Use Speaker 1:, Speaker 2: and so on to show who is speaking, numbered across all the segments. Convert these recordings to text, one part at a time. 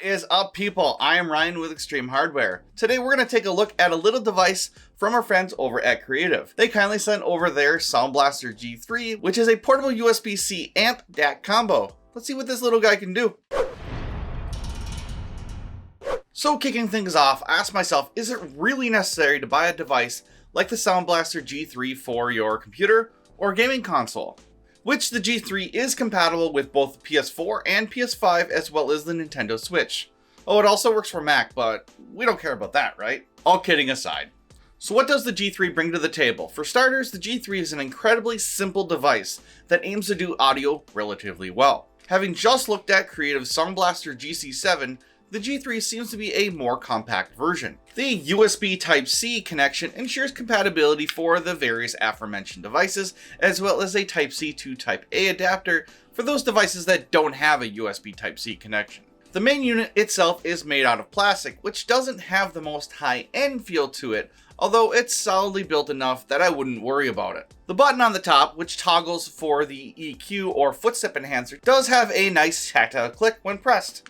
Speaker 1: is up, people? I am Ryan with Extreme Hardware. Today we're going to take a look at a little device from our friends over at Creative. They kindly sent over their SoundBlaster G3, which is a portable USB-C amp DAC combo. Let's see what this little guy can do. So kicking things off, I asked myself, is it really necessary to buy a device like the SoundBlaster G3 for your computer or gaming console? Which the G3 is compatible with both the PS4 and PS5 as well as the Nintendo Switch. Oh, it also works for Mac, but we don't care about that, right? All kidding aside. So what does the G3 bring to the table? For starters, the G3 is an incredibly simple device that aims to do audio relatively well. Having just looked at Creative's SoundBlaster GC7, the G3 seems to be a more compact version. The USB Type-C connection ensures compatibility for the various aforementioned devices, as well as a Type-C to Type-A adapter for those devices that don't have a USB Type-C connection. The main unit itself is made out of plastic, which doesn't have the most high-end feel to it, although it's solidly built enough that I wouldn't worry about it. The button on the top, which toggles for the EQ or footstep enhancer, does have a nice tactile click when pressed.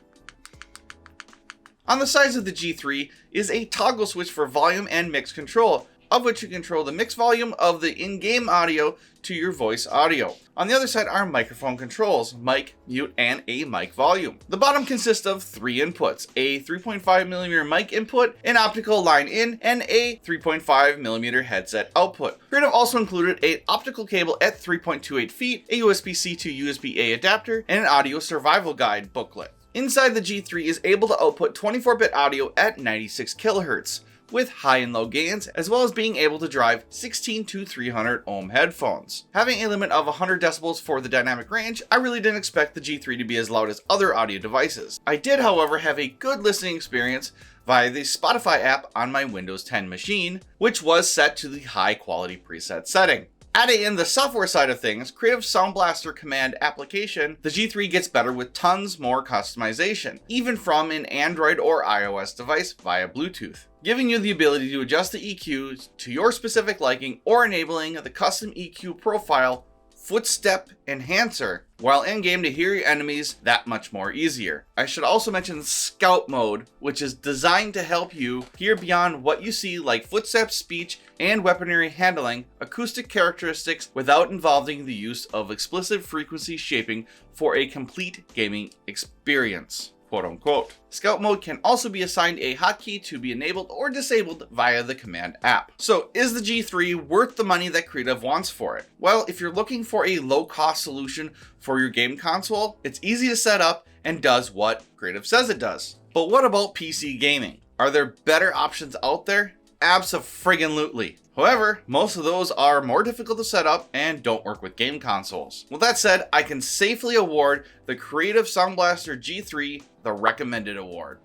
Speaker 1: On the sides of the G3 is a toggle switch for volume and mix control, of which you control the mix volume of the in-game audio to your voice audio. On the other side are microphone controls, mic, mute, and a mic volume. The bottom consists of three inputs, a 3.5mm mic input, an optical line in, and a 3.5mm headset output. Creative also included an optical cable at 3.28 feet, a USB-C to USB-A adapter, and an audio survival guide booklet. Inside the G3 is able to output 24-bit audio at 96 kHz with high and low gains, as well as being able to drive 16 to 300 ohm headphones. Having a limit of 100 decibels for the dynamic range, I really didn't expect the G3 to be as loud as other audio devices. I did, however, have a good listening experience via the Spotify app on my Windows 10 machine, which was set to the high quality preset setting. Adding in the software side of things, Creative's SoundBlaster command application, the G3 gets better with tons more customization, even from an Android or iOS device via Bluetooth, giving you the ability to adjust the EQs to your specific liking or enabling the custom EQ profile footstep enhancer while in-game to hear your enemies that much more easier. I should also mention Scout mode, which is designed to help you hear beyond what you see, like footsteps, speech, and weaponry handling, acoustic characteristics without involving the use of explicit frequency shaping for a complete gaming experience. Quote unquote. Scout mode can also be assigned a hotkey to be enabled or disabled via the command app. So is the G3 worth the money that Creative wants for it? Well, if you're looking for a low-cost solution for your game console, it's easy to set up and does what Creative says it does. But what about PC gaming? Are there better options out there? Abso-friggin-lutely. However, most of those are more difficult to set up and don't work with game consoles. With that said, I can safely award the Creative SoundBlaster G3 the recommended award.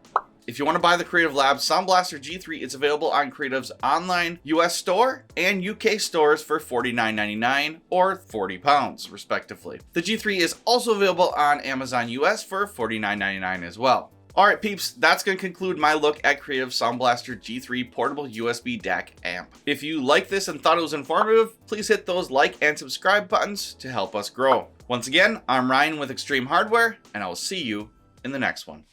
Speaker 1: If you want to buy the Creative Labs SoundBlaster G3, it's available on Creative's online US store and UK stores for $49.99 or £40 respectively. The G3 is also available on Amazon US for $49.99 as well. Alright peeps, that's going to conclude my look at Creative SoundBlaster G3 portable USB DAC amp. If you liked this and thought it was informative, please hit those like and subscribe buttons to help us grow. Once again, I'm Ryan with Extreme Hardware, and I will see you in the next one.